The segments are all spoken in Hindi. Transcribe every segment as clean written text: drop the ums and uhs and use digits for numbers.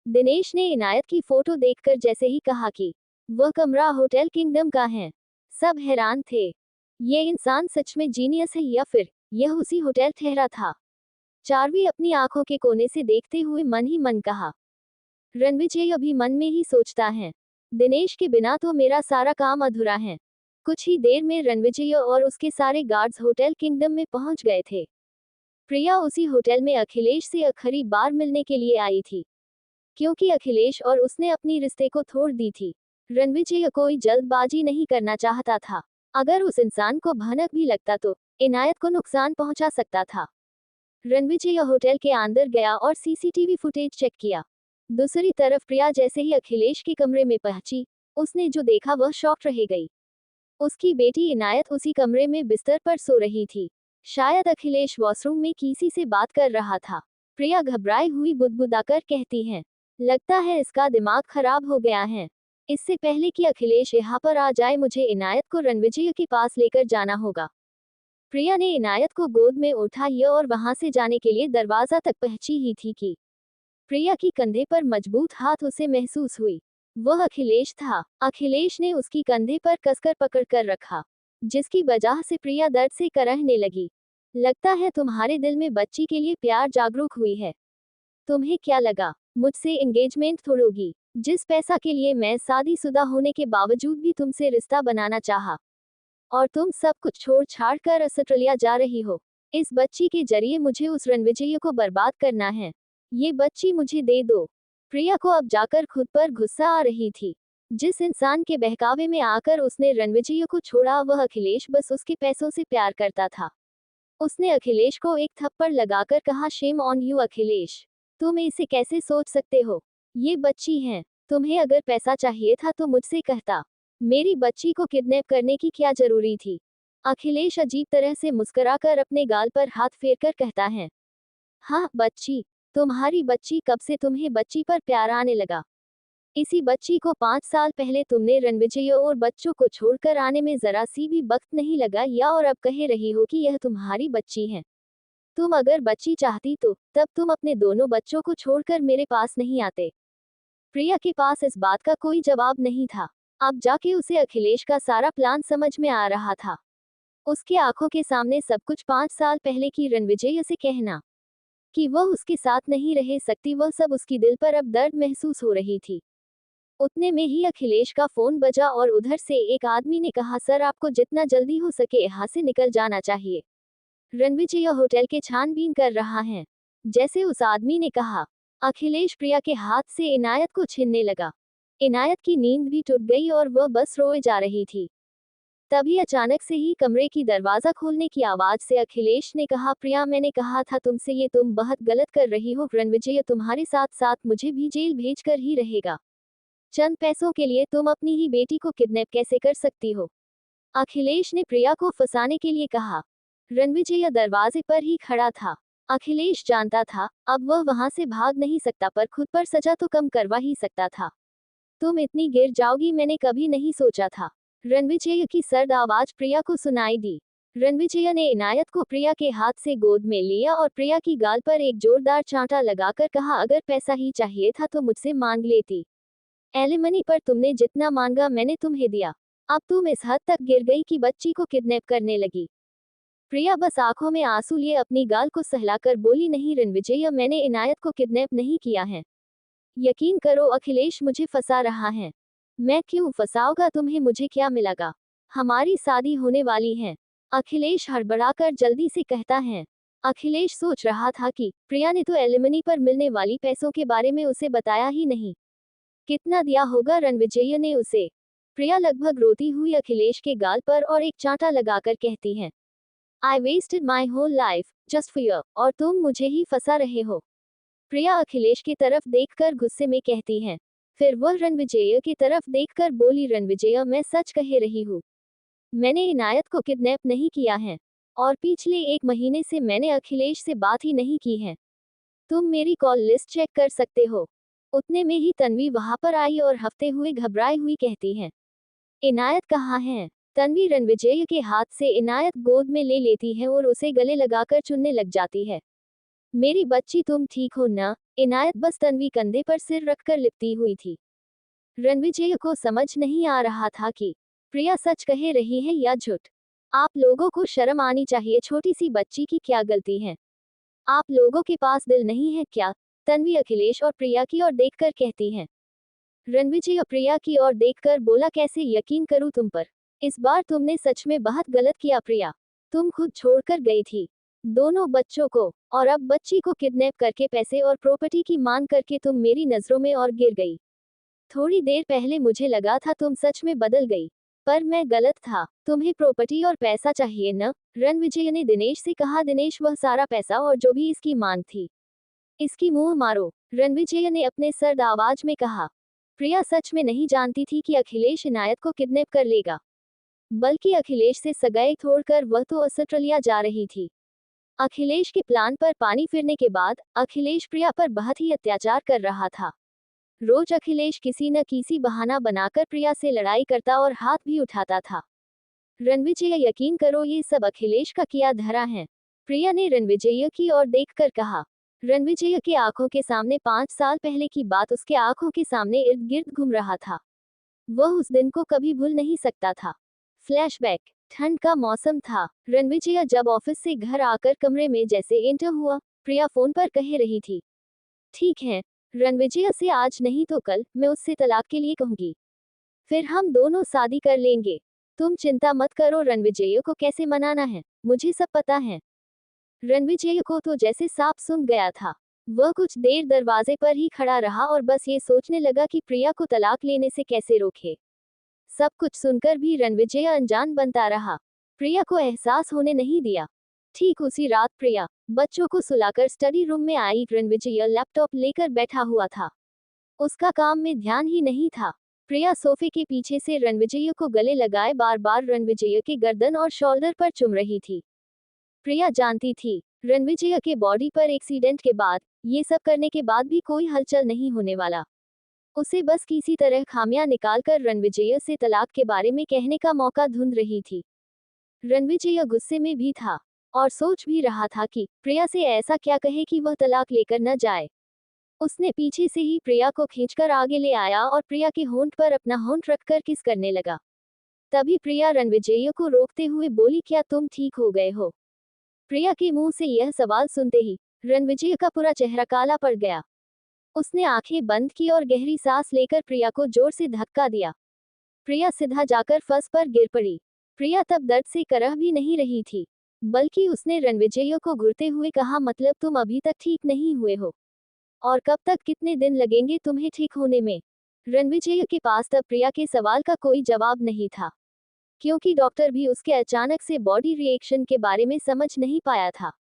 दिनेश ने इनायत की फोटो देखकर जैसे ही कहा कि वह कमरा होटल किंगडम का है, सब हैरान थे। ये इंसान सच में जीनियस है या फिर यह उसी होटल ठहरा था। चार्वी अपनी आंखों के कोने से देखते हुए मन ही मन कहा। रणविजय अभी मन में ही सोचता है, दिनेश के बिना तो मेरा सारा काम अधूरा है। कुछ ही देर में रणविजय और उसके सारे गार्ड्स होटल किंगडम में पहुंच गए थे। प्रिया उसी होटल में अखिलेश से आखिरी बार मिलने के लिए आई थी, क्योंकि अखिलेश और उसने अपनी रिश्ते को तोड़ दी थी। रणविजय कोई जल्दबाजी नहीं करना चाहता था। अगर उस इंसान को भनक भी लगता तो इनायत को नुकसान पहुंचा सकता था। रणविजय होटल के अंदर गया और सीसीटीवी फुटेज चेक किया। दूसरी तरफ प्रिया जैसे ही अखिलेश के कमरे में पहुंची, उसने जो देखा वह शॉक रह गई। उसकी बेटी इनायत उसी कमरे में बिस्तर पर सो रही थी। शायद अखिलेश वॉशरूम में किसी से बात कर रहा था। प्रिया घबराई हुई बुदबुदाकर कहती है, लगता है इसका दिमाग खराब हो गया है। इससे पहले कि अखिलेश यहाँ पर आ जाए मुझे इनायत को रणविजय के पास लेकर जाना होगा। प्रिया ने इनायत को गोद में उठाया और वहां से जाने के लिए दरवाजा तक पहुंची ही थी कि प्रिया की कंधे पर मजबूत हाथ उसे महसूस हुई। वह अखिलेश था। अखिलेश ने उसकी कंधे पर कसकर पकड़ कर रखा, जिसकी वजह से प्रिया दर्द से करहने लगी। लगता है तुम्हारे दिल में बच्ची के लिए प्यार जागरूक हुई है। तुम्हें क्या लगा मुझसे एंगेजमेंट तोड़ोगी, जिस पैसा के लिए मैं शादीशुदा होने के बावजूद भी तुमसे रिश्ता बनाना चाहा, और तुम सब कुछ छोड़ छाड़ कर ऑस्ट्रेलिया जा रही हो। इस बच्ची के जरिए मुझे उस रणविजय को बर्बाद करना है। ये बच्ची मुझे दे दो। प्रिया को अब जाकर खुद पर गुस्सा आ रही थी। जिस इंसान के बहकावे में आकर उसने रणविजय को छोड़ा वह अखिलेश बस उसके पैसों से प्यार करता था। उसने अखिलेश को एक थप्पड़ लगाकर कहा, शेम ऑन यू अखिलेश, तुम इसे कैसे सोच सकते हो। ये बच्ची है। तुम्हें अगर पैसा चाहिए था तो मुझसे कहता। मेरी बच्ची को किडनैप करने की क्या जरूरी थी। अखिलेश अजीब तरह से मुस्कुराकर अपने गाल पर हाथ फेरकर कहता है, हाँ बच्ची, तुम्हारी बच्ची, कब से तुम्हें बच्ची पर प्यार आने लगा। इसी बच्ची को 5 साल पहले तुमने रणविजय और बच्चों को छोड़कर आने में जरा सी भी वक्त नहीं लगा या और अब कह रही हो कि यह तुम्हारी बच्ची है। तुम अगर बच्ची चाहती तो तब तुम अपने दोनों बच्चों को छोड़कर मेरे पास नहीं आते। प्रिया के पास इस बात का कोई जवाब नहीं था। अब जाके उसे अखिलेश का सारा प्लान समझ में आ रहा था। उसके आंखों के सामने सब कुछ 5 साल पहले की रणविजय से कहना कि वह उसके साथ नहीं रह सकती, वह सब उसकी दिल पर अब दर्द महसूस हो रही थी। उतने में ही अखिलेश का फोन बजा और उधर से एक आदमी ने कहा, सर आपको जितना जल्दी हो सके यहाँ से निकल जाना चाहिए। रणविजय होटल के छानबीन कर रहा है। जैसे उस आदमी ने कहा, अखिलेश प्रिया के हाथ से इनायत को छीनने लगा। इनायत की नींद भी टूट गई और वह बस रोए जा रही थी। तभी अचानक से ही कमरे की दरवाजा खोलने की आवाज से अखिलेश ने कहा, प्रिया मैंने कहा था तुमसे, ये तुम बहुत गलत कर रही हो। रणविजय तुम्हारे साथ साथ मुझे भी जेल भेज कर ही रहेगा। चंद पैसों के लिए तुम अपनी ही बेटी को किडनैप कैसे कर सकती हो। अखिलेश ने प्रिया को फंसाने के लिए कहा। रणविजय दरवाजे पर ही खड़ा था। अखिलेश जानता था अब वह वहां से भाग नहीं सकता, पर खुद पर सजा तो कम करवा ही सकता था। तुम इतनी गिर जाओगी मैंने कभी नहीं सोचा था। रणविजय की सर्द आवाज प्रिया को सुनाई दी। रणविजय ने इनायत को प्रिया के हाथ से गोद में लिया और प्रिया की गाल पर एक जोरदार चांटा लगाकर कहा, अगर पैसा ही चाहिए था तो मुझसे मांग लेती। एलिमनी पर तुमने जितना मांगा मैंने तुम्हें दिया। अब तुम इस हद तक गिर गई कि बच्ची को किडनैप करने लगी। प्रिया बस आंखों में आंसू लिए अपनी गाल को सहलाकर बोली, नहीं रणविजय, मैंने इनायत को किडनैप नहीं किया है। यकीन करो अखिलेश मुझे फंसा रहा है। मैं क्यों फंसाऊंगा तुम्हें, मुझे क्या मिलेगा। हमारी शादी होने वाली है। अखिलेश हड़बड़ाकर जल्दी से कहता है। अखिलेश सोच रहा था कि प्रिया ने तो एलिमनी पर मिलने वाली पैसों के बारे में उसे बताया ही नहीं। कितना दिया होगा रणविजय ने उसे। प्रिया लगभग रोती हुई अखिलेश के गाल पर और एक चांटा लगाकर कहती है, I wasted my whole life just for you, और तुम मुझे ही फंसा रहे हो। प्रिया अखिलेश की तरफ देखकर गुस्से में कहती है। फिर वह रणविजय की तरफ देखकर बोली, रणविजय मैं सच कह रही हूँ। मैंने इनायत को किडनैप नहीं किया है, और पिछले 1 महीने से मैंने अखिलेश से बात ही नहीं की है। तुम मेरी कॉल लिस्ट चेक कर सकते हो। उतने में ही तन्वी वहां पर आई और हफ्ते हुए घबराई हुई कहती है, इनायत कहाँ है। तन्वी रणविजय के हाथ से इनायत गोद में ले लेती है और उसे गले लगाकर चुनने लग जाती है। मेरी बच्ची तुम ठीक हो ना? इनायत बस तन्वी कंधे पर सिर रखकर लिपटी हुई थी। रणविजय को समझ नहीं आ रहा था कि प्रिया सच कह रही है या झूठ। आप लोगों को शर्म आनी चाहिए, छोटी सी बच्ची की क्या गलती है? आप लोगों के पास दिल नहीं है क्या? तन्वी अखिलेश और प्रिया की ओर देखकर कहती है। रणविजय प्रिया की ओर देखकर बोला, कैसे यकीन करूं तुम पर? इस बार तुमने सच में बहुत गलत किया प्रिया। तुम खुद छोड़कर गई थी दोनों बच्चों को, और अब बच्ची को किडनैप करके पैसे और प्रॉपर्टी की मांग करके तुम मेरी नजरों में और गिर गई। थोड़ी देर पहले मुझे लगा था तुम सच में बदल गई, पर मैं गलत था। तुम्हें प्रॉपर्टी और पैसा चाहिए न? रणविजय ने दिनेश से कहा। दिनेश, वह सारा पैसा और जो भी इसकी मांग थी, इसकी मुंह मारो, रणविजय ने अपने सर्द आवाज में कहा। प्रिया सच में नहीं जानती थी कि अखिलेश इनायत को किडनैप कर लेगा, बल्कि अखिलेश से सगाई तोड़कर वह तो ऑस्ट्रेलिया जा रही थी। अखिलेश के प्लान पर पानी फिरने के बाद अखिलेश प्रिया पर बहुत ही अत्याचार कर रहा था। रोज अखिलेश किसी न किसी बहाना बनाकर प्रिया से लड़ाई करता और हाथ भी उठाता था। रणविजय, यकीन करो ये सब अखिलेश का किया धरा है, प्रिया ने रणविजय की ओर देखकर कहा। रणविजय की आंखों के सामने 5 साल पहले की बात उसके आंखों के सामने इर्द गिर्द घूम रहा था। वह उस दिन को कभी भूल नहीं सकता था। फ्लैशबैक। ठंड का मौसम था। रणविजय जब ऑफिस से घर आकर कमरे में जैसे एंटर हुआ, प्रिया फोन पर कह रही थी, ठीक है रणविजय से आज नहीं तो कल मैं उससे तलाक के लिए कहूंगी, फिर हम दोनों शादी कर लेंगे। तुम चिंता मत करो, रणविजय को कैसे मनाना है मुझे सब पता है। रणविजय को तो जैसे सांप सूंघ गया था। वह कुछ देर दरवाजे पर ही खड़ा रहा और बस ये सोचने लगा कि प्रिया को तलाक लेने से कैसे रोके। सब कुछ सुनकर भी रणविजय अनजान बनता रहा। प्रिया को एहसास होने नहीं दिया। ठीक उसी रात प्रिया बच्चों को सुलाकर स्टडी रूम में आई। रणविजय लैपटॉप लेकर बैठा हुआ था। उसका काम में ध्यान ही नहीं था। प्रिया सोफे के पीछे से रणविजय को गले लगाए बार बार रणविजय के गर्दन और शोल्डर पर चुम रही थी। प्रिया जानती थी रणविजय के बॉडी पर एक्सीडेंट के बाद, ये सब करने के बाद भी कोई हलचल नहीं होने वाला। उसे बस किसी तरह खामियां निकालकर रणविजय से तलाक के बारे में कहने का मौका ढूंढ रही थी। रणविजय गुस्से में भी था और सोच भी रहा था कि प्रिया से ऐसा क्या कहे कि वह तलाक लेकर न जाए। उसने पीछे से ही प्रिया को खींचकर आगे ले आया और प्रिया के होंठ पर अपना होंठ रखकर किस करने लगा। तभी प्रिया रणविजय को रोकते हुए बोली, क्या तुम ठीक हो गए हो? प्रिया के मुंह से यह सवाल सुनते ही रणविजय का पूरा चेहरा काला पड़ गया। उसने आंखें बंद की और गहरी सांस लेकर प्रिया को जोर से धक्का दिया। प्रिया सीधा जाकर फर्श पर गिर पड़ी। प्रिया तब दर्द से करह भी नहीं रही थी, बल्कि उसने रणविजय को घूरते हुए कहा, मतलब तुम अभी तक ठीक नहीं हुए हो? और कब तक, कितने दिन लगेंगे तुम्हें ठीक होने में? रणविजय के पास तब प्रिया के सवाल का कोई जवाब नहीं था, क्योंकि डॉक्टर भी उसके अचानक से बॉडी रिएक्शन के बारे में समझ नहीं पाया था।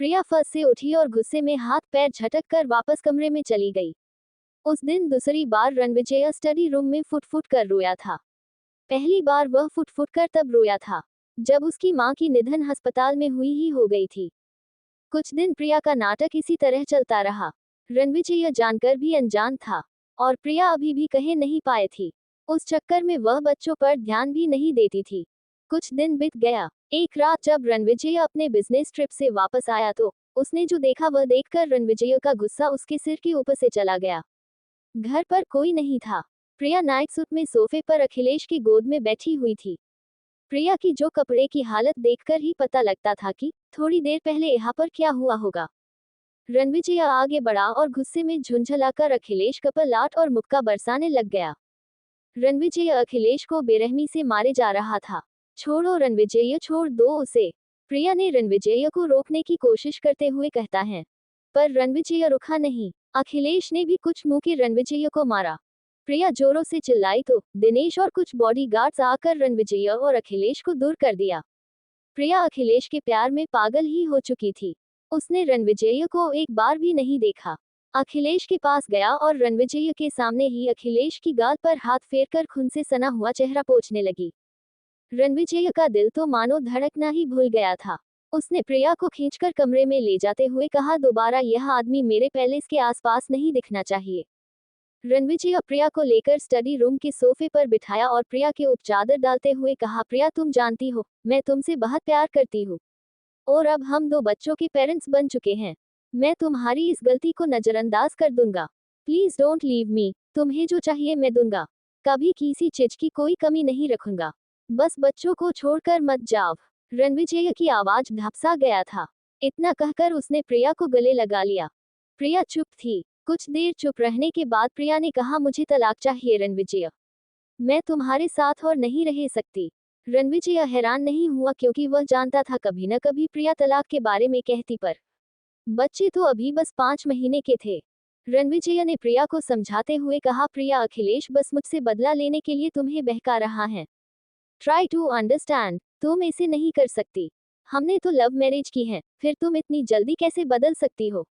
प्रिया फर्श से उठी और गुस्से में हाथ पैर झटक कर वापस कमरे में चली गई। उस दिन दूसरी बार रणविजय स्टडी रूम में फुट फुट कर रोया था। पहली बार वह फुट फुट कर तब रोया था जब उसकी मां की निधन अस्पताल में हुई ही हो गई थी। कुछ दिन प्रिया का नाटक इसी तरह चलता रहा। रणविजय जानकर भी अनजान था और प्रिया अभी भी कहे नहीं पाए थी। उस चक्कर में वह बच्चों पर ध्यान भी नहीं देती थी। कुछ दिन बीत गया। एक रात जब रणविजय अपने बिजनेस ट्रिप से वापस आया तो उसने जो देखा वह देखकर रणविजय का गुस्सा उसके सिर के ऊपर से चला गया। घर पर कोई नहीं था। प्रिया नाइट सूट में सोफे पर अखिलेश की गोद में बैठी हुई थी। प्रिया की जो कपड़े की हालत देखकर ही पता लगता था कि थोड़ी देर पहले यहाँ पर क्या हुआ होगा। रणविजय आगे बढ़ा और गुस्से में झुंझलाकर अखिलेश का लात और मुक्का बरसाने लग गया। रणविजय अखिलेश को बेरहमी से मारे जा रहा था। छोड़ो रणविजय, छोड़ दो उसे, प्रिया ने रणविजय को रोकने की कोशिश करते हुए कहता है, पर रणविजय रुका नहीं। अखिलेश ने भी कुछ मुंह के रणविजय को मारा। प्रिया जोरों से चिल्लाई तो दिनेश और कुछ बॉडीगार्ड्स आकर रणविजय और अखिलेश को दूर कर दिया। प्रिया अखिलेश के प्यार में पागल ही हो चुकी थी। उसने रणविजय को एक बार भी नहीं देखा। अखिलेश के पास गया और रणविजय के सामने ही अखिलेश की गाल पर हाथ फेरकर खून से सना हुआ चेहरा पोंछने लगी। रणविजय का दिल तो मानो धड़कना ही भूल गया था। उसने प्रिया को खींचकर कमरे में ले जाते हुए कहा, दोबारा यह आदमी मेरे पैलेस के आसपास नहीं दिखना चाहिए। रणविजय प्रिया को लेकर स्टडी रूम के सोफे पर बिठाया और प्रिया के ऊपर चादर डालते हुए कहा, प्रिया तुम जानती हो मैं तुमसे बहुत प्यार करती हूँ और अब हम 2 बच्चों के पेरेंट्स बन चुके हैं। मैं तुम्हारी इस गलती को नजरअंदाज कर दूंगा। Please don't leave me. तुम्हें जो चाहिए मैं दूंगा। कभी किसी चीज की कोई कमी नहीं रखूंगा। बस बच्चों को छोड़कर मत जाओ। रणविजय की आवाज धपसा गया था। इतना कहकर उसने प्रिया को गले लगा लिया। प्रिया चुप थी। कुछ देर चुप रहने के बाद प्रिया ने कहा, मुझे तलाक चाहिए रणविजय। मैं तुम्हारे साथ और नहीं रह सकती। रणविजय हैरान नहीं हुआ क्योंकि वह जानता था कभी न कभी प्रिया तलाक के बारे में कहती, पर बच्चे तो अभी बस 5 महीने के थे। रणविजय ने प्रिया को समझाते हुए कहा, प्रिया, अखिलेश बस मुझसे बदला लेने के लिए तुम्हें बहका रहा है। Try to understand. तुम ऐसे नहीं कर सकती। हमने तो लव मैरिज की है, फिर तुम इतनी जल्दी कैसे बदल सकती हो।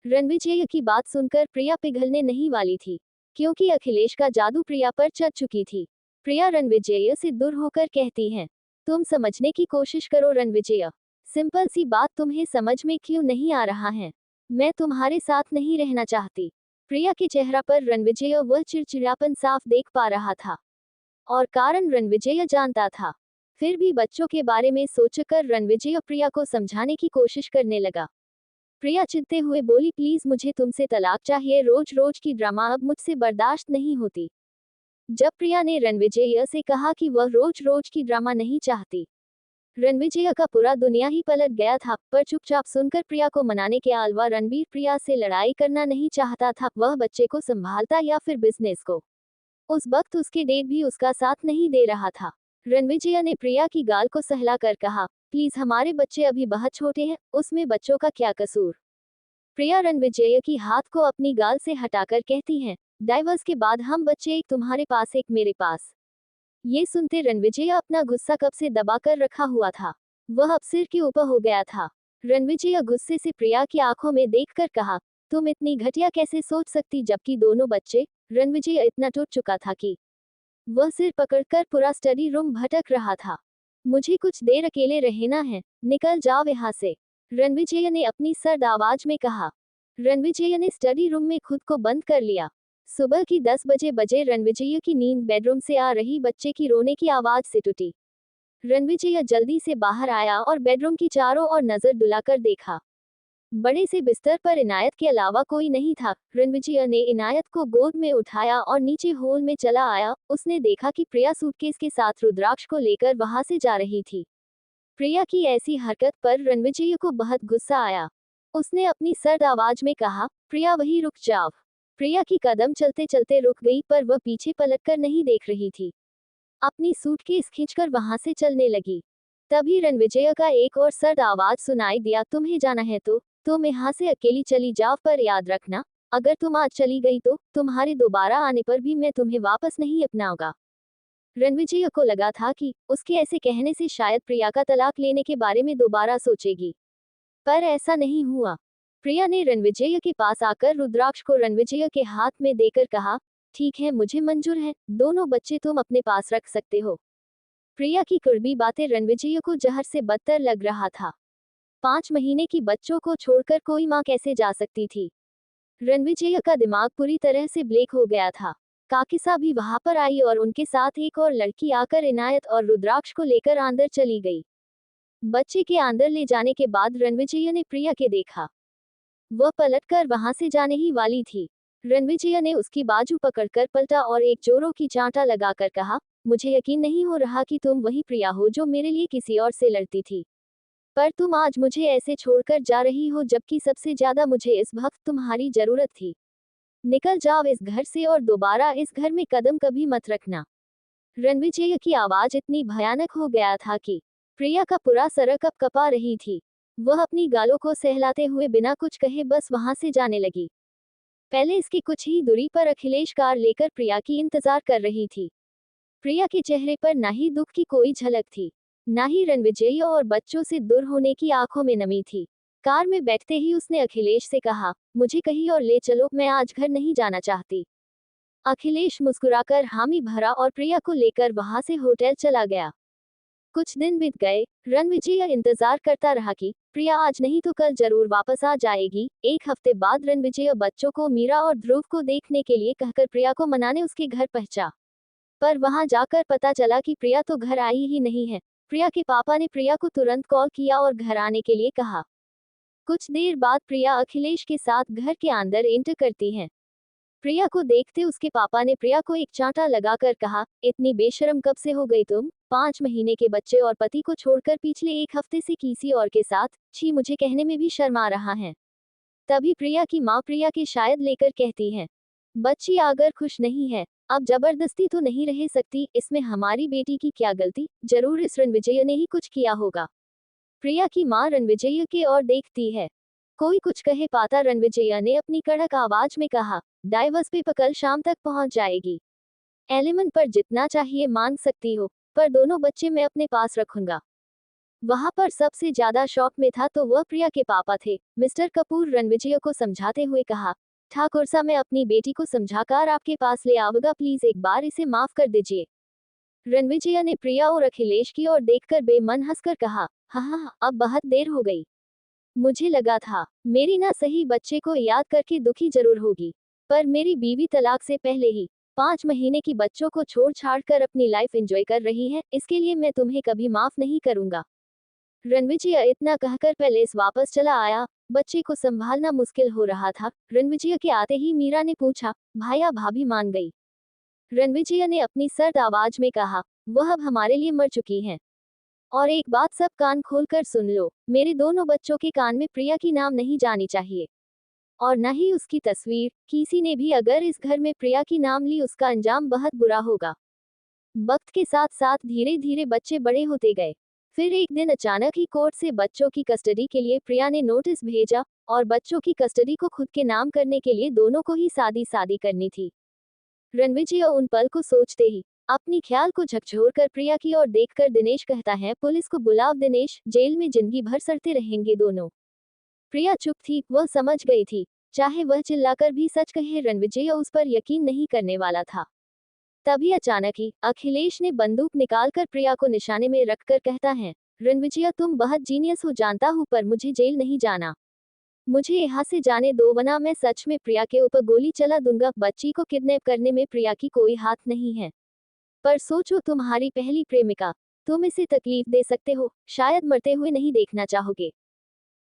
रणविजय की बात सुनकर प्रिया पिघलने नहीं वाली थी, क्योंकि अखिलेश का जादू प्रिया पर चढ़ चुकी थी। प्रिया रणविजय से दूर होकर कहती है, तुम समझने की कोशिश करो रणविजय। सिंपल सी बात तुम्हें समझ में क्यों नहीं आ रहा है। मैं तुम्हारे साथ नहीं रहना चाहती। प्रिया के चेहरा पर रणविजय वह चिड़चिड़ापन साफ देख पा रहा था, और कारण रणविजय जानता था। फिर भी बच्चों के बारे में सोचकर रणविजय प्रिया को समझाने की कोशिश करने लगा। प्रिया चिढ़ते हुए बोली, प्लीज मुझे तुमसे तलाक चाहिए। रोज रोज की ड्रामा अब मुझसे बर्दाश्त नहीं होती। जब प्रिया ने रणविजय से कहा कि वह रोज रोज की ड्रामा नहीं चाहती, रणविजय का पूरा दुनिया ही पलट गया था। पर चुपचाप सुनकर प्रिया को मनाने के अलावा रणबीर प्रिया से लड़ाई करना नहीं चाहता था। वह बच्चे को संभालता या फिर बिजनेस को। उस वक्त उसके डेट भी उसका साथ नहीं दे रहा था। रणविजय ने प्रिया की गाल को सहलाकर कहा, प्लीज, हमारे बच्चे अभी बहुत छोटे हैं, उसमें बच्चों का क्या कसूर। प्रिया रणविजय की हाथ को अपनी गाल से हटाकर कहती है, डाइवर्स के बाद हम बच्चे, एक तुम्हारे पास एक मेरे पास। ये सुनते रणविजय अपना गुस्सा कब से दबाकर रखा हुआ था, वह अब सिर के ऊपर हो गया था। रणविजय गुस्से से प्रिया की आंखों में देखकर कहा, तुम इतनी घटिया कैसे सोच सकती, जबकि दोनों बच्चे। रणविजय इतना टूट चुका था कि वह सिर पकड़कर पूरा स्टडी रूम भटक रहा था। मुझे कुछ देर अकेले रहना है, निकल जाओ यहाँ से। रणविजय ने अपनी सर्द आवाज में कहा। रणविजय ने स्टडी रूम में खुद को बंद कर लिया। सुबह की 10 बजे रणविजय की नींद बेडरूम से आ रही बच्चे की रोने की आवाज से टूटी। रणविजय जल्दी से बाहर आया और बेडरूम की चारों ओर नजर डुलाकर देखा। बड़े से बिस्तर पर इनायत के अलावा कोई नहीं था। रणविजय ने इनायत को गोद में उठाया और नीचे हॉल में चला आया। उसने देखा कि प्रिया सूटकेस के साथ रुद्राक्ष को लेकर वहां से जा रही थी। प्रिया की ऐसी हरकत पर रणविजय को बहुत गुस्सा आया। उसने अपनी सर्द आवाज में कहा, प्रिया, वहीं रुक जाओ। प्रिया की कदम चलते चलते रुक गई, पर वह पीछे पलटकर नहीं देख रही थी। अपनी सूटकेस खींचकर वहां से चलने लगी। तभी रणविजय का एक और सर्द आवाज सुनाई दिया, तुम्हें जाना है तो तुम यहाँ से अकेली चली जाओ, पर याद रखना, अगर तुम आज चली गई तो तुम्हारे दोबारा आने पर भी मैं तुम्हें वापस नहीं अपनाऊंगा। रणविजय को लगा था कि उसके ऐसे कहने से शायद प्रिया का तलाक लेने के बारे में दोबारा सोचेगी, पर ऐसा नहीं हुआ। प्रिया ने रणविजय के पास आकर रुद्राक्ष को रणविजय के हाथ में देकर कहा, ठीक है, मुझे मंजूर है, दोनों बच्चे तुम अपने पास रख सकते हो। प्रिया की कड़वी बातें रणविजय को जहर से बदतर लग रहा था। 5 महीने की बच्चों को छोड़कर कोई माँ कैसे जा सकती थी। रणविजय का दिमाग पूरी तरह से ब्लैक हो गया था। काकिसा भी वहां पर आई और उनके साथ एक और लड़की आकर इनायत और रुद्राक्ष को लेकर अंदर चली गई। बच्चे के अंदर ले जाने के बाद रणविजय ने प्रिया के देखा। वह पलटकर वहां से जाने ही वाली थी। रणविजय ने उसकी बाजू पकड़कर पलटा और एक जोरों की चांटा लगाकर कहा, मुझे यकीन नहीं हो रहा कि तुम वही प्रिया हो जो मेरे लिए किसी और से लड़ती थी। पर तुम आज मुझे ऐसे छोड़कर जा रही हो, जबकि सबसे ज्यादा मुझे इस वक्त तुम्हारी जरूरत थी। निकल जाओ इस घर से और दोबारा इस घर में कदम कभी मत रखना। रणविजय की आवाज इतनी भयानक हो गया था कि प्रिया का पूरा सर कपा रही थी। वह अपनी गालों को सहलाते हुए बिना कुछ कहे बस वहां से जाने लगी। पहले इसकी कुछ ही दूरी पर अखिलेश कार लेकर प्रिया की इंतजार कर रही थी। प्रिया के चेहरे पर ना ही दुख की कोई झलक थी, ना ही रणविजय और बच्चों से दूर होने की आंखों में नमी थी। कार में बैठते ही उसने अखिलेश से कहा, मुझे कहीं और ले चलो, मैं आज घर नहीं जाना चाहती। अखिलेश मुस्कुराकर हामी भरा और प्रिया को लेकर वहां से होटल चला गया। कुछ दिन बीत गए। रणविजय इंतजार करता रहा कि प्रिया आज नहीं तो कल जरूर वापस आ जाएगी। एक हफ्ते बाद रणविजय बच्चों को, मीरा और ध्रुव को देखने के लिए कहकर प्रिया को मनाने उसके घर पहुंचा। पर वहां जाकर पता चला कि प्रिया तो घर आई ही नहीं है। प्रिया के पापा ने प्रिया को तुरंत कॉल किया और घर आने के लिए कहा। कुछ देर बाद प्रिया अखिलेश के साथ घर के अंदर एंटर करती हैं। प्रिया को देखते उसके पापा ने प्रिया को एक चांटा लगाकर कहा, इतनी बेशरम कब से हो गई तुम? 5 महीने के बच्चे और पति को छोड़कर पिछले 1 हफ्ते से किसी और के साथ। छी, मुझे कहने में भी शर्म आ रहा है। तभी प्रिया की माँ प्रिया के शायद लेकर कहती है, बच्ची अगर खुश नहीं है, अब जबरदस्ती तो नहीं रह सकती, इसमें हमारी बेटी की क्या गलती? जरूर इस रणविजय ने ही कुछ किया होगा। प्रिया की माँ रणविजय के ओर देखती है। कोई कुछ कहे पाता रणविजय ने अपनी कड़क आवाज में कहा, डाइवर्स पेपर कल शाम तक पहुंच जाएगी। एलिमेंट पर जितना चाहिए मांग सकती हो, पर दोनों बच्चे मैं अपने पास रखूंगा। वहां पर सबसे ज्यादा शॉक में था तो वह प्रिया के पापा थे। मिस्टर कपूर रणविजय को समझाते हुए कहा, ठाकुर साहब मैं अपनी बेटी को समझाकर आपके पास ले आऊंगा, प्लीज एक बार इसे माफ कर दीजिए। रणविजय ने प्रिया और अखिलेश की ओर देखकर बेमन हंसकर कहा, हाँ, अब बहुत देर हो गई। मुझे लगा था मेरी ना सही बच्चे को याद करके दुखी जरूर होगी, पर मेरी बीवी तलाक से पहले ही 5 महीने की बच्चों को छोड़ छाड़ कर अपनी लाइफ एंजॉय कर रही है, इसके लिए मैं तुम्हें कभी माफ नहीं करूंगा। रणविजय इतना कहकर पैलेस वापस चला आया। बच्चे को संभालना मुश्किल हो रहा था। रणविजय के आते ही मीरा ने पूछा, भाया भाभी मान गई? रणविजय ने अपनी सर्द आवाज में कहा, वह अब हमारे लिए मर चुकी हैं। और एक बात सब कान खोलकर सुन लो, मेरे दोनों बच्चों के कान में प्रिया की नाम नहीं जानी चाहिए, और न ही उसकी तस्वीर। किसी ने भी अगर इस घर में प्रिया की नाम ली उसका अंजाम बहुत बुरा होगा। वक्त के साथ साथ धीरे धीरे बच्चे बड़े होते गए। फिर एक दिन अचानक ही कोर्ट से बच्चों की कस्टडी के लिए प्रिया ने नोटिस भेजा, और बच्चों की कस्टडी को खुद के नाम करने के लिए दोनों को ही शादी करनी थी। रणविजय उन पल को सोचते ही अपनी ख्याल को झकझोर कर प्रिया की ओर देखकर दिनेश कहता है, पुलिस को बुलाओ दिनेश, जेल में जिंदगी भर सड़ते रहेंगे दोनों। प्रिया चुप थी, वह समझ गई थी, चाहे वह चिल्लाकर भी सच कहे रणविजय उस पर यकीन नहीं करने वाला था। तभी अचानक ही अखिलेश ने बंदूक निकालकर प्रिया को निशाने में रखकर कहता है, रणविजय तुम बहुत जीनियस हो जानता हूँ, पर मुझे जेल नहीं जाना। मुझे यहाँ से जाने दो, वरना मैं सच में प्रिया के ऊपर गोली चला दूंगा। बच्ची को किडनैप करने में प्रिया की कोई हाथ नहीं है, पर सोचो तुम्हारी पहली प्रेमिका, तुम इसे तकलीफ दे सकते हो, शायद मरते हुए नहीं देखना चाहोगे।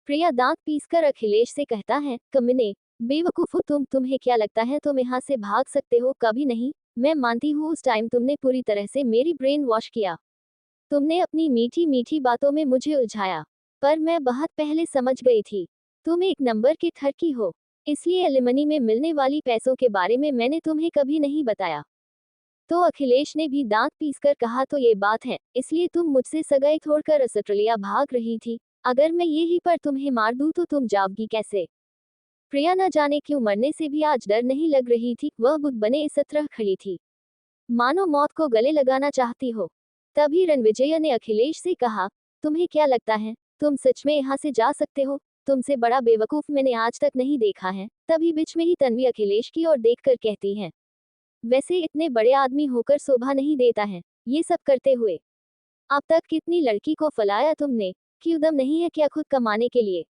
प्रिया दांत पीसकर अखिलेश से कहता है, कमीने, बेवकूफ हो तुम, तुम्हें क्या लगता है तुम यहाँ से भाग सकते हो? कभी नहीं। मैं मानती हूँ उस टाइम तुमने पूरी तरह से मेरी ब्रेन वॉश किया, तुमने अपनी मीठी मीठी बातों में मुझे उलझाया, पर मैं बहुत पहले समझ गई थी तुम एक नंबर की ठरकी हो, इसलिए एलिमनी में मिलने वाली पैसों के बारे में मैंने तुम्हें कभी नहीं बताया। तो अखिलेश ने भी दांत पीसकर कहा, तो ये बात है, इसलिए तुम मुझसे सगाई छोड़कर ऑस्ट्रेलिया भाग रही थी। अगर मैं यहीं पर तुम्हें मार दूं तो तुम जाओगी कैसे? प्रिया न जाने क्यों मरने से भी आज डर नहीं लग रही थी, वह बुत बने इस तरह खड़ी थी, मानो मौत को गले लगाना चाहती हो। तभी रणविजय ने अखिलेश से कहा, तुम्हें क्या लगता है तुम सच में यहाँ से जा सकते हो? तुमसे बड़ा बेवकूफ मैंने आज तक नहीं देखा है। तभी बीच में ही तन्वी अखिलेश की ओर देखकर कहती है, वैसे इतने बड़े आदमी होकर शोभा नहीं देता है ये सब करते हुए। अब तक कितनी लड़की को फलाया तुमने, क्यों दम नहीं है क्या खुद कमाने के लिए?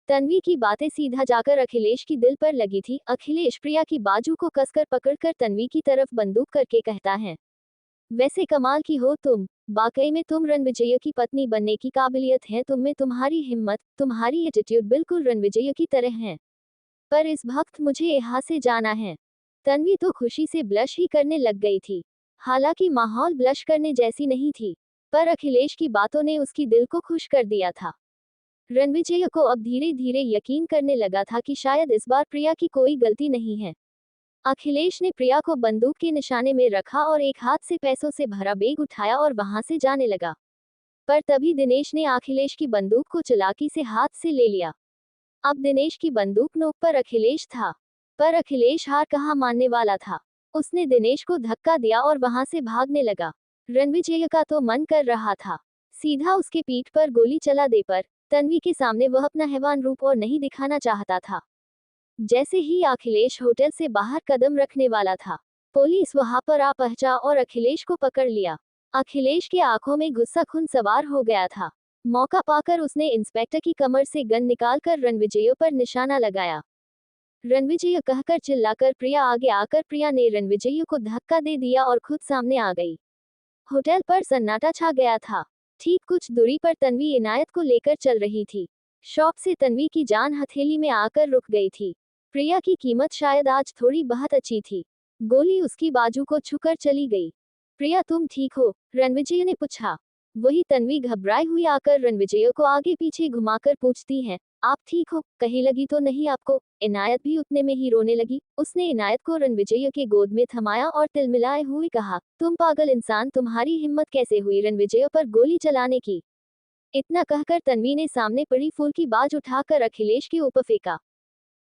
तन्वी की बातें सीधा जाकर अखिलेश की दिल पर लगी थी। अखिलेश प्रिया की बाजू को कसकर पकड़कर तन्वी की तरफ बंदूक करके कहता है, वैसे कमाल की हो तुम, वाकई में तुम रणविजय की पत्नी बनने की काबिलियत है तुम में, तुम्हारी हिम्मत, तुम्हारी एटीट्यूड बिल्कुल रणविजय की तरह है। पर इस वक्त मुझे यहाँ से जाना है। तन्वी तो खुशी से ब्लश ही करने लग गई थी। हालांकि माहौल ब्लश करने जैसी नहीं थी, पर अखिलेश की बातों ने उसकी दिल को खुश कर दिया था। रणविजय को अब धीरे धीरे यकीन करने लगा था कि शायद इस बार प्रिया की कोई गलती नहीं है। अखिलेश ने प्रिया को बंदूक के निशाने में रखा और एक हाथ से पैसों से भरा बैग उठाया और वहां से जाने लगा। पर तभी दिनेश ने अखिलेश की बंदूक को चालाकी से हाथ से ले लिया। अब दिनेश की बंदूक नोक पर अखिलेश था, पर अखिलेश हार कहाँ मानने वाला था। उसने दिनेश को धक्का दिया और वहां से भागने लगा। रणविजय का तो मन कर रहा था सीधा उसके पीठ पर गोली चला दे, पर तन्वी के सामने वह अपना हैवान रूप और नहीं दिखाना चाहता था। जैसे ही अखिलेश होटल से बाहर कदम रखने वाला था, पुलिस वहां पर आ पहुंचा और अखिलेश को पकड़ लिया। अखिलेश के आंखों में गुस्सा खून सवार हो गया था। मौका पाकर उसने इंस्पेक्टर की कमर से गन निकालकर रणविजय पर निशाना लगाया। रणविजय कहकर चिल्लाकर प्रिया आगे आकर प्रिया ने रणविजय को धक्का दे दिया और खुद सामने आ गई। होटल पर सन्नाटा छा गया था। ठीक कुछ दूरी पर तन्वी इनायत को लेकर चल रही थी। शौक से तन्वी की जान हथेली में आकर रुक गई थी। प्रिया की कीमत शायद आज थोड़ी बहुत अच्छी थी। गोली उसकी बाजू को छूकर चली गई। प्रिया तुम ठीक हो? रणविजय ने पूछा। वही तन्वी घबराई हुई आकर रणविजय को आगे पीछे घुमाकर पूछती है, आप ठीक हो? कहीं लगी तो नहीं आपको? इनायत भी उतने में ही रोने लगी। उसने इनायत को रणविजय के गोद में थमाया और तिलमिलाए हुए कहा, तुम पागल इंसान, तुम्हारी हिम्मत कैसे हुई रणविजय पर गोली चलाने की? इतना कहकर तन्वी ने सामने पड़ी फूल की बाज उठाकर अखिलेश के ऊपर फेंका।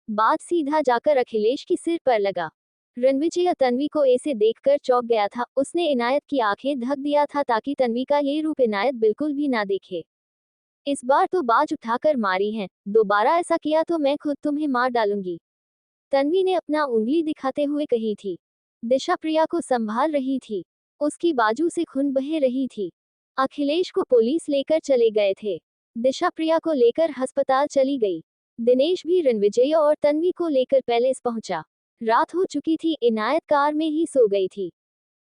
बाज सीधा जाकर अखिलेश की सिर पर लगा। रणविजय तन्वी को ऐसे देखकर चौंक गया था। उसने इनायत की आंखें ढक दिया था ताकि तन्वी का ये रूप इनायत बिल्कुल भी ना देखे। इस बार तो बाज उठाकर मारी है, दोबारा ऐसा किया तो मैं खुद तुम्हें मार डालूंगी, तन्वी ने अपना उंगली दिखाते हुए कही थी। दिशा प्रिया को संभाल रही थी। उसकी बाजू से खून बह रही थी। अखिलेश को पुलिस लेकर चले गए थे। दिशा प्रिया को लेकर अस्पताल चली गई। दिनेश भी रणविजय और तन्वी को लेकर पैलेस पहुंचा। रात हो चुकी थी। इनायत कार में ही सो गई थी।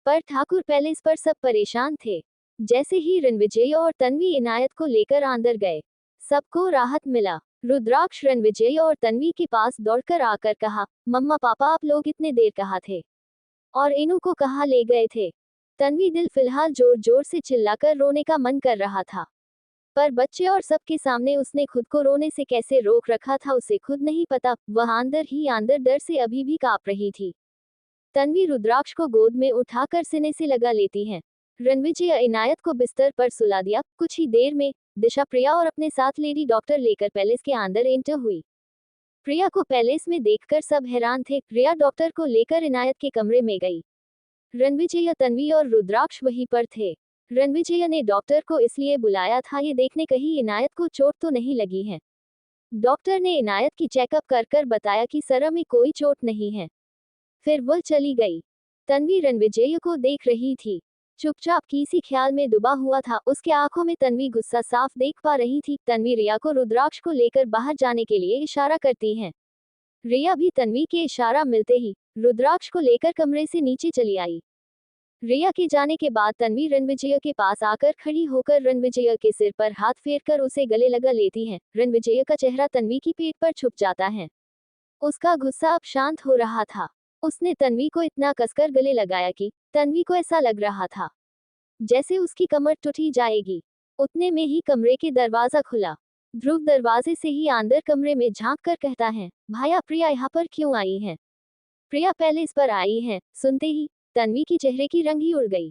पर ठाकुर पैलेस पर सब परेशान थे। जैसे ही रणविजय और तन्वी इनायत को लेकर अंदर गए, सबको राहत मिला। रुद्राक्ष रणविजय और तन्वी के पास दौड़कर आकर कहा, मम्मा पापा आप लोग इतने देर कहाँ थे? और इनू को कहाँ ले गए थे? तन्वी दिल फिलहाल जोर जोर से चिल्लाकर रोने का मन कर रहा था, पर बच्चे और सबके सामने उसने खुद को रोने से कैसे रोक रखा था उसे खुद नहीं पता। वह अंदर ही अंदर डर से अभी भी कांप रही थी। तन्वी रुद्राक्ष को गोद में उठाकर सीने से लगा लेती है। रणविजय इनायत को बिस्तर पर सुला दिया। कुछ ही देर में दिशा प्रिया और अपने साथ लेडी डॉक्टर लेकर पैलेस के अंदर एंटर हुई। प्रिया को पैलेस में देखकर सब हैरान थे। प्रिया डॉक्टर को लेकर इनायत के कमरे में गई। रणविजय, तन्वी और रुद्राक्ष वहीं पर थे। रणविजय ने डॉक्टर को इसलिए बुलाया था ये देखने कहीं इनायत को चोट तो नहीं लगी है। डॉक्टर ने इनायत की चेकअप कर कर बताया कि सर में कोई चोट नहीं है। फिर वह चली गई। तन्वी रणविजय को देख रही थी, चुपचाप किसी ख्याल में डूबा हुआ था। उसके आंखों में तन्वी गुस्सा साफ देख पा रही थी। तन्वी रिया को रुद्राक्ष को लेकर बाहर जाने के लिए इशारा करती है। रिया भी तन्वी के इशारा मिलते ही रुद्राक्ष को लेकर कमरे से नीचे चली आई। रिया के जाने के बाद तन्वी रणविजय के पास आकर खड़ी होकर रणविजय के सिर पर हाथ फेरकर उसे गले लगा लेती है। रणविजय का चेहरा तन्वी की पीठ पर छुप जाता है। उसका गुस्सा अब शांत हो रहा था। उसने तन्वी को इतना कसकर गले लगाया कि तन्वी को ऐसा लग रहा था जैसे उसकी कमर टूट ही जाएगी। उतने में ही कमरे के दरवाजा खुला। ध्रुव दरवाजे से ही अंदर कमरे में झांक कर कहता है, भाया प्रिया यहाँ पर क्यों आई है? प्रिया पहले इस पर आई है। सुनते ही तन्वी की चेहरे की रंग ही उड़ गई।